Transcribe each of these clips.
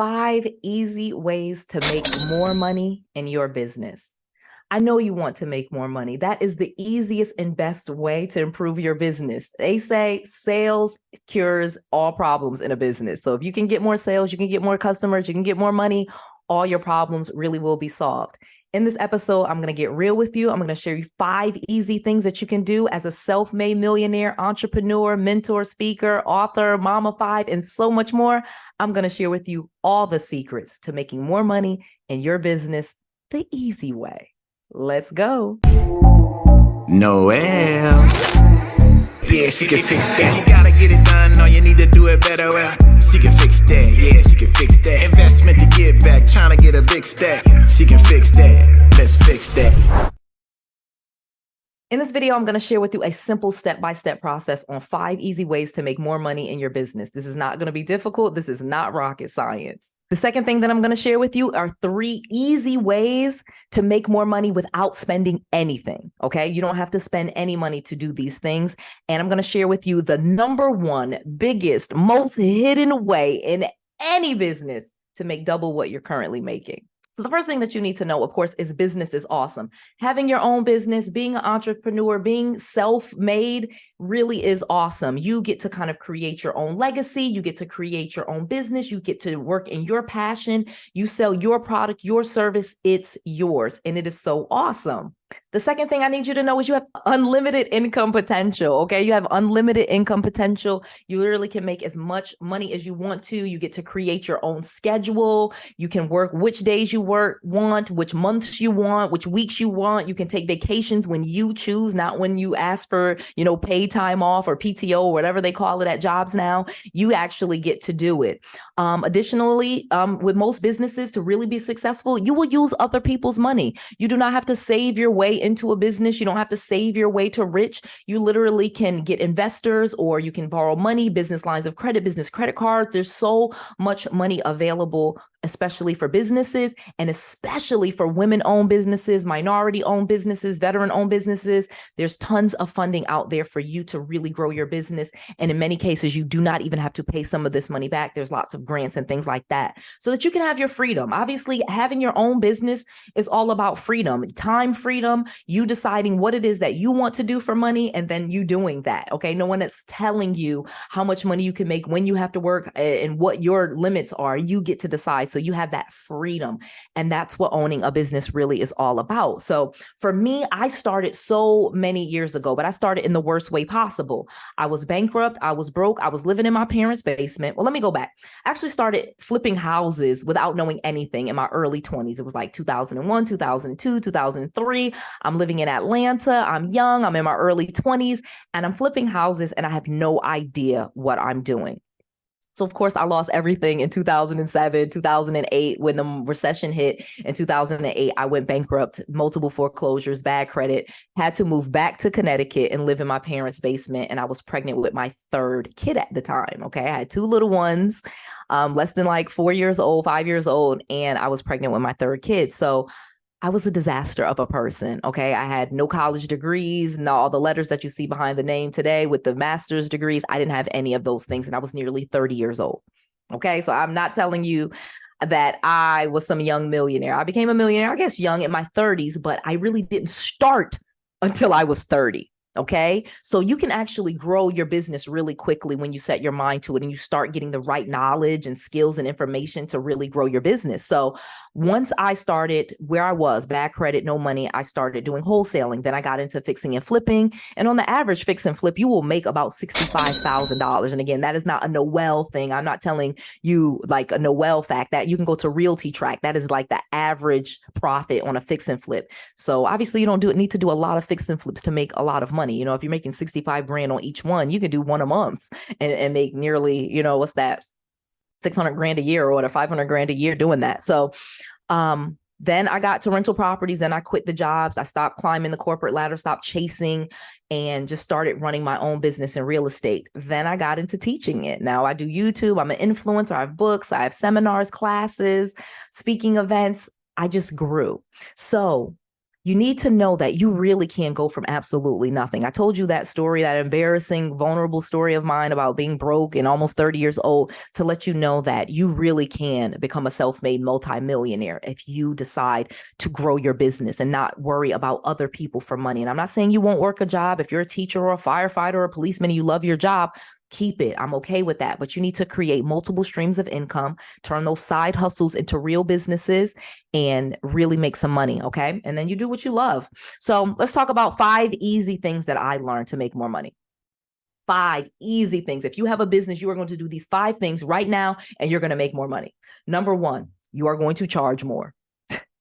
5 easy ways to make more money in your business. I know you want to make more money. That is the easiest and best way to improve your business. They say sales cures all problems in a business. So if you can get more sales, you can get more customers, you can get more money, all your problems really will be solved. In this episode, I'm going to get real with you. I'm going to share you 5 easy things that you can do as a self-made millionaire, entrepreneur, mentor, speaker, author, mom of 5, and so much more. I'm going to share with you all the secrets to making more money in your business the easy way. Let's go. Noel. Yeah, she can fix that. You gotta get it done, no, you need to do it better. Well, she can fix that, yeah, she can fix that. Investment to get back, trying to get a big stack. She can fix that, let's fix that. In this video, I'm going to share with you a simple step-by-step process on 5 easy ways to make more money in your business. This is not going to be difficult. This is not rocket science. The second thing that I'm going to share with you are 3 easy ways to make more money without spending anything. Okay. You don't have to spend any money to do these things. And I'm going to share with you the number 1 biggest, most hidden way in any business to make double what you're currently making. So the first thing that you need to know, of course, is business is awesome. Having your own business, being an entrepreneur, being self-made really is awesome. You get to kind of create your own legacy. You get to create your own business. You get to work in your passion. You sell your product, your service. It's yours. And it is so awesome. The second thing I need you to know is you have unlimited income potential, okay? You have unlimited income potential. You literally can make as much money as you want to. You get to create your own schedule. You can work which days you want, which months you want, which weeks you want. You can take vacations when you choose, not when you ask for, paid time off or PTO or whatever they call it at jobs now. You actually get to do it. Additionally, with most businesses to really be successful, you will use other people's money. You do not have to save your way into a business. You don't have to save your way to rich. You literally can get investors, or you can borrow money, business lines of credit, business credit cards. There's so much money available, especially for businesses and especially for women-owned businesses, minority-owned businesses, veteran-owned businesses. There's tons of funding out there for you to really grow your business. And in many cases, you do not even have to pay some of this money back. There's lots of grants and things like that so that you can have your freedom. Obviously, having your own business is all about freedom, time freedom, you deciding what it is that you want to do for money, and then you doing that. Okay. No one is telling you how much money you can make, when you have to work, and what your limits are. You get to decide. So you have that freedom. And that's what owning a business really is all about. So for me, I started so many years ago, but I started in the worst way possible. I was bankrupt. I was broke. I was living in my parents' basement. Well, let me go back. I actually started flipping houses without knowing anything in my early 20s. It was like 2001, 2002, 2003. I'm living in Atlanta. I'm young. I'm in my early 20s and I'm flipping houses and I have no idea what I'm doing. So, of course, I lost everything in 2007, 2008, when the recession hit. In 2008, I went bankrupt, multiple foreclosures, bad credit, had to move back to Connecticut and live in my parents' basement. And I was pregnant with my 3rd kid at the time. Okay. I had 2 little ones, less than like 4 years old, 5 years old. And I was pregnant with my 3rd kid. So I was a disaster of a person. Okay. I had no college degrees, not all the letters that you see behind the name today with the master's degrees. I didn't have any of those things. And I was nearly 30 years old. Okay. So I'm not telling you that I was some young millionaire. I became a millionaire, I guess, young in my 30s, but I really didn't start until I was 30. Okay. So you can actually grow your business really quickly when you set your mind to it and you start getting the right knowledge and skills and information to really grow your business. So once I started where I was, bad credit, no money, I started doing wholesaling. Then I got into fixing and flipping. And on the average fix and flip, you will make about $65,000. And again, that is not a Noel thing. I'm not telling you like a Noel fact that you can go to Realty Track. That is like the average profit on a fix and flip. So obviously you don't need to do a lot of fix and flips to make a lot of money. If you're making 65 grand on each one, you can do one a month and make nearly, what's that, 600 grand a year or whatever, 500 grand a year doing that. So then I got to rental properties. Then I quit the jobs. I stopped climbing the corporate ladder, stopped chasing, and just started running my own business in real estate. Then I got into teaching it. Now I do YouTube. I'm an influencer. I have books. I have seminars, classes, speaking events. I just grew. So You need to know that you really can go from absolutely nothing. I told you that story, that embarrassing, vulnerable story of mine about being broke and almost 30 years old, to let you know that you really can become a self-made multimillionaire if you decide to grow your business and not worry about other people for money. And I'm not saying you won't work a job. If you're a teacher or a firefighter or a policeman and you love your job, keep it. I'm okay with that. But you need to create multiple streams of income, turn those side hustles into real businesses, and really make some money. Okay. And then you do what you love. So let's talk about 5 easy things that I learned to make more money. 5 easy things. If you have a business, you are going to do these 5 things right now, and you're going to make more money. Number 1, you are going to charge more.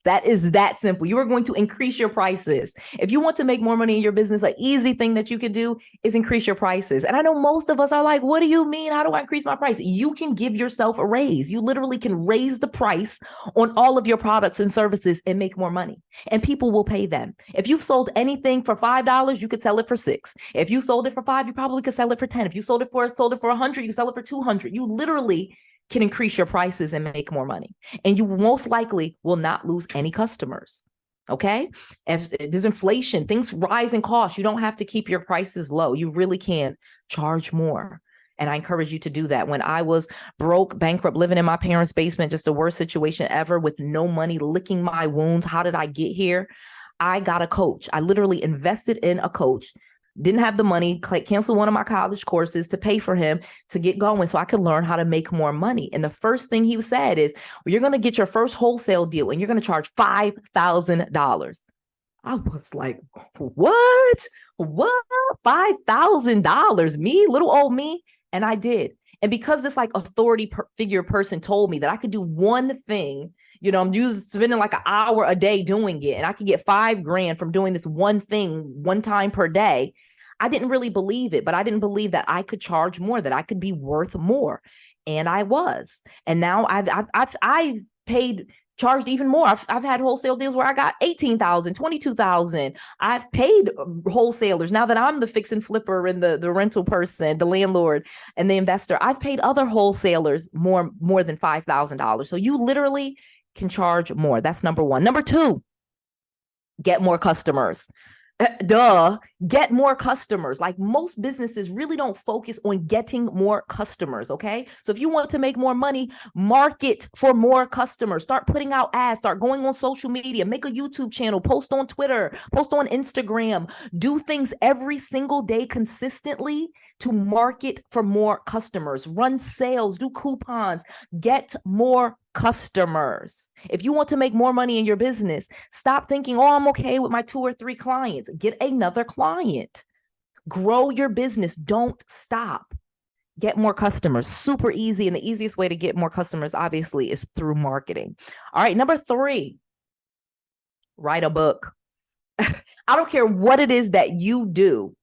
That is that simple. You are going to increase your prices. If you want to make more money in your business, an easy thing that you can do is increase your prices. And I know most of us are like, what do you mean? How do I increase my price? You can give yourself a raise. You literally can raise the price on all of your products and services and make more money. And people will pay them. If you've sold anything for $5, you could sell it for $6. If you sold it for $5, you probably could sell it for $10. If you sold it for $100, you sell it for $200. You literally can increase your prices and make more money. And you most likely will not lose any customers. Okay. If there's inflation, things rise in cost, you don't have to keep your prices low. You really can charge more. And I encourage you to do that. When I was broke, bankrupt, living in my parents' basement, just the worst situation ever, with no money, licking my wounds. How did I get here? I got a coach. I literally invested in a coach. Didn't have the money, canceled one of my college courses to pay for him to get going so I could learn how to make more money. And the first thing he said is, well, you're going to get your first wholesale deal and you're going to charge $5,000. I was like, what? $5,000? Me, little old me? And I did. And because this like authority figure person told me that I could do one thing, you know, I'm spending like an hour a day doing it, and I could get $5,000 from doing this one thing one time per day. I didn't really believe it, but I didn't believe that I could charge more, that I could be worth more. And I was. And now I've charged even more. I've had wholesale deals where I got $18,000, $22,000. I've paid wholesalers. Now that I'm the fix and flipper and the rental person, the landlord and the investor, I've paid other wholesalers more than $5,000. So you literally can charge more. That's number 1. Number 2, get more customers. Get more customers. Like, most businesses really don't focus on getting more customers. Okay. So if you want to make more money, market for more customers, start putting out ads, start going on social media, make a YouTube channel, post on Twitter, post on Instagram, do things every single day consistently to market for more customers, run sales, do coupons, get more customers. If you want to make more money in your business, stop thinking, oh, I'm okay with my 2 or 3 clients. Get another client. Grow your business. Don't stop. Get more customers. Super easy. And the easiest way to get more customers, obviously, is through marketing. All right. Number 3, write a book. I don't care what it is that you do.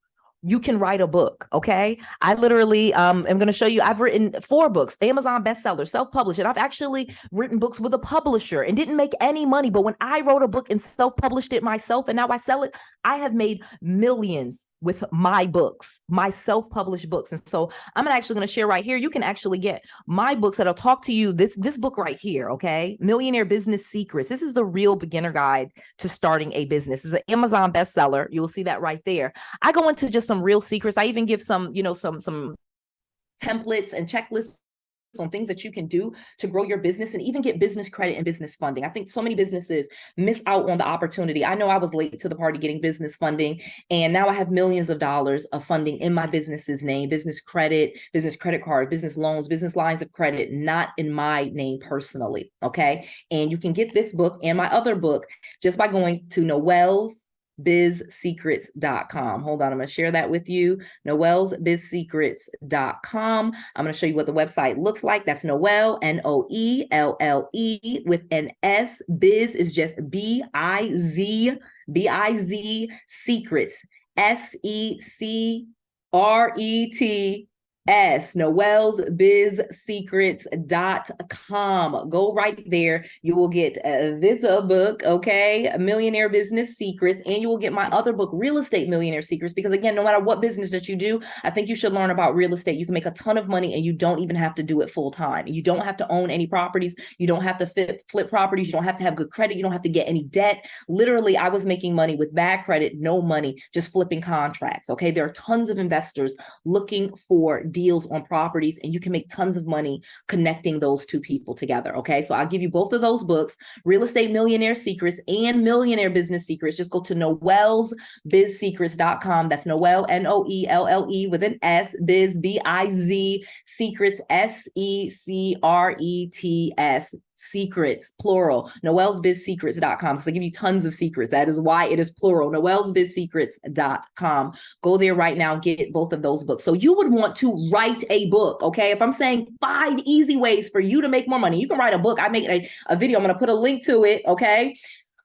You can write a book. Okay. I literally am going to show you, I've written 4 books, Amazon bestseller, self-published. And I've actually written books with a publisher and didn't make any money. But when I wrote a book and self-published it myself, and now I sell it, I have made millions with my books, my self-published books. And so I'm actually going to share right here. You can actually get my books that'll talk to you. This book right here. Okay. Millionaire Business Secrets. This is the real beginner guide to starting a business. It's an Amazon bestseller. You will see that right there. I go into just some real secrets. I even give some, some templates and checklists on things that you can do to grow your business and even get business credit and business funding. I think so many businesses miss out on the opportunity. I know I was late to the party getting business funding, and now I have millions of dollars of funding in my business's name, business credit card, business loans, business lines of credit, not in my name personally. Okay. And you can get this book and my other book just by going to 𝗏𝑒𝐿𝑠BizSecrets.com. Hold on, I'm going to share that with you. 𝗏𝑒𝐿SBizSecrets.com. I'm going to show you what the website looks like. That's Noelle, Noelle with an S. Biz is just B-I-Z, Secrets, SECRETS.com. noelsbizsecrets.com. Go right there. You will get this book, okay, Millionaire Business Secrets, and you will get my other book, Real Estate Millionaire Secrets, because again, no matter what business that you do, I think you should learn about real estate. You can make a ton of money and you don't even have to do it full time. You don't have to own any properties. You don't have to flip properties. You don't have to have good credit. You don't have to get any debt. Literally, I was making money with bad credit, no money, just flipping contracts, okay? There are tons of investors looking for deals on properties, and you can make tons of money connecting those two people together, okay? So I'll give you both of those books, Real Estate Millionaire Secrets and Millionaire Business Secrets. Just go to noelsbizsecrets.com. That's Noel, Noelle with an S, biz, B-I-Z, secrets, S-E-C-R-E-T-S, secrets, plural, noelsbizsecrets.com. So I give you tons of secrets. That is why it is plural, noelsbizsecrets.com. Go there right now, get both of those books. So you would want to write a book, okay? If I'm saying 5 easy ways for you to make more money, you can write a book. I make a video. I'm going to put a link to it, okay?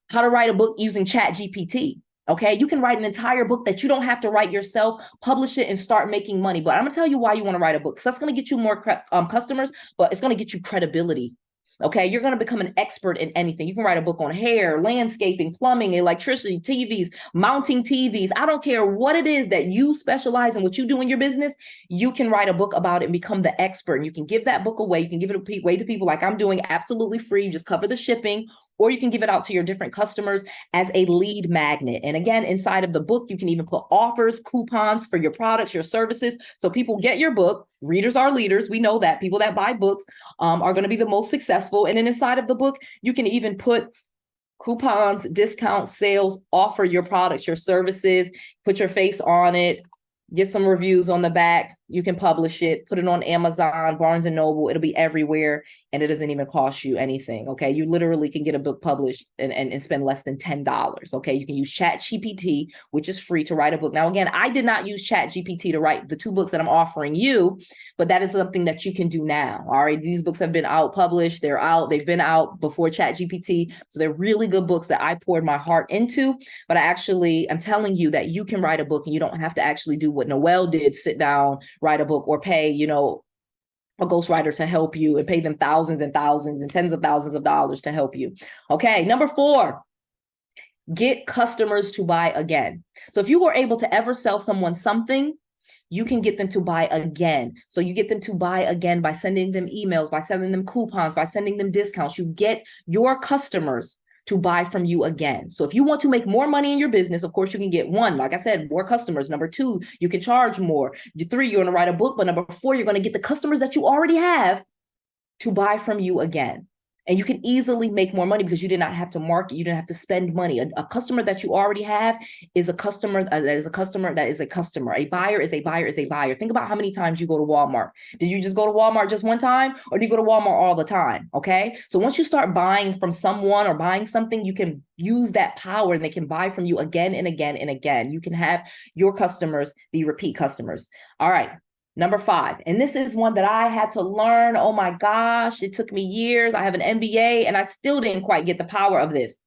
How to write a book using ChatGPT. Okay, you can write an entire book that you don't have to write yourself, publish it, and start making money. But I'm going to tell you why you want to write a book, because that's going to get you more customers, but it's going to get you credibility. Okay, you're going to become an expert in anything. You can write a book on hair, landscaping, plumbing, electricity, TVs, mounting TVs. I don't care what it is that you specialize in, what you do in your business. You can write a book about it and become the expert. And you can give that book away. You can give it away to people like I'm doing, absolutely free. You just cover the shipping, or you can give it out to your different customers as a lead magnet. And again, inside of the book, you can even put offers, coupons for your products, your services. So people get your book. Readers are leaders. We know that people that buy books are going to be the most successful. And then inside of the book, you can even put coupons, discounts, sales, offer your products, your services, put your face on it, get some reviews on the back. You can publish it, put it on Amazon, Barnes and Noble. It'll be everywhere, and it doesn't even cost you anything. Okay, you literally can get a book published and spend less than $10. Okay, you can use ChatGPT, which is free, to write a book. Now, again, I did not use ChatGPT to write the 2 books that I'm offering you, but that is something that you can do now. All right, these books have been out, published. They're out. They've been out before ChatGPT, so they're really good books that I poured my heart into. But I'm telling you that you can write a book, and you don't have to actually do what Noelle did: sit down, write a book, or pay, a ghostwriter to help you and pay them thousands and thousands and tens of thousands of dollars to help you. Okay, number 4, get customers to buy again. So if you were able to ever sell someone something, you can get them to buy again. So you get them to buy again by sending them emails, by sending them coupons, by sending them discounts. You get your customers to buy from you again. So if you want to make more money in your business, of course, you can get 1, like I said, more customers. Number 2, you can charge more. 3, you're going to write a book. But number 4, you're going to get the customers that you already have to buy from you again. And you can easily make more money because you did not have to market. You didn't have to spend money. A customer that you already have is a customer that is a customer that is a customer. A buyer is a buyer is a buyer. Think about how many times you go to Walmart. Did you just go to Walmart just one time, or do you go to Walmart all the time? Okay. So once you start buying from someone or buying something, you can use that power, and they can buy from you again and again and again. You can have your customers be repeat customers. All right. Number 5, and this is one that I had to learn. Oh my gosh, it took me years. I have an MBA and I still didn't quite get the power of this.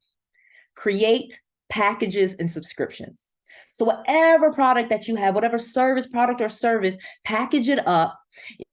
Create packages and subscriptions. So whatever product that you have, whatever service, product or service, package it up.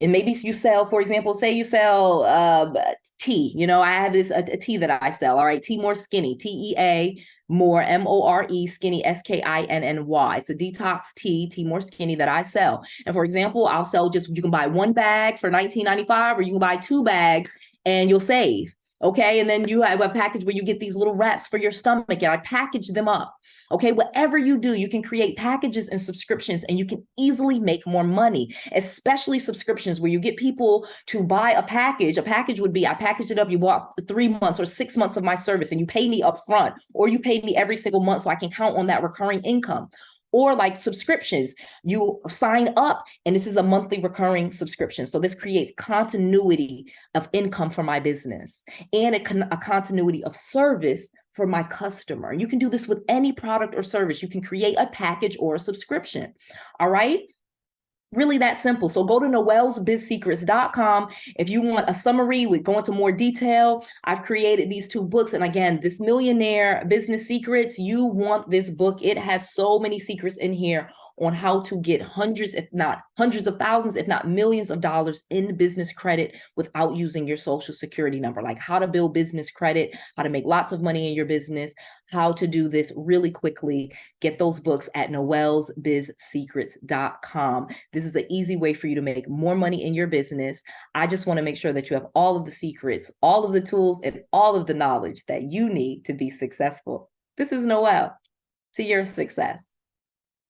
And maybe you sell, for example, say you sell tea. I have a tea that I sell. All right, Tea More Skinny, TEA More, MORE, Skinny, SKINNY. It's a detox tea More Skinny that I sell. And for example, I'll sell you can buy 1 bag for $19.95, or you can buy 2 bags and you'll save. Okay, and then you have a package where you get these little wraps for your stomach, and I package them up. Okay, whatever you do, you can create packages and subscriptions, and you can easily make more money, especially subscriptions where you get people to buy a package. A package would be, I package it up, you bought 3 months or 6 months of my service, and you pay me up front, or you pay me every single month so I can count on that recurring income. Or like subscriptions, you sign up and this is a monthly recurring subscription. So this creates continuity of income for my business and a continuity of service for my customer. You can do this with any product or service. You can create a package or a subscription. All right. Really that simple. So go to noelsbizsecrets.com. If you want a summary, we go into more detail. I've created these 2 books. And again, this Millionaire Business Secrets, you want this book. It has so many secrets in here on how to get hundreds, if not hundreds of thousands, if not millions of dollars in business credit without using your social security number, like how to build business credit, how to make lots of money in your business, how to do this really quickly. Get those books at noellsbizsecrets.com. This is an easy way for you to make more money in your business. I just want to make sure that you have all of the secrets, all of the tools, and all of the knowledge that you need to be successful. This is Noelle. To your success.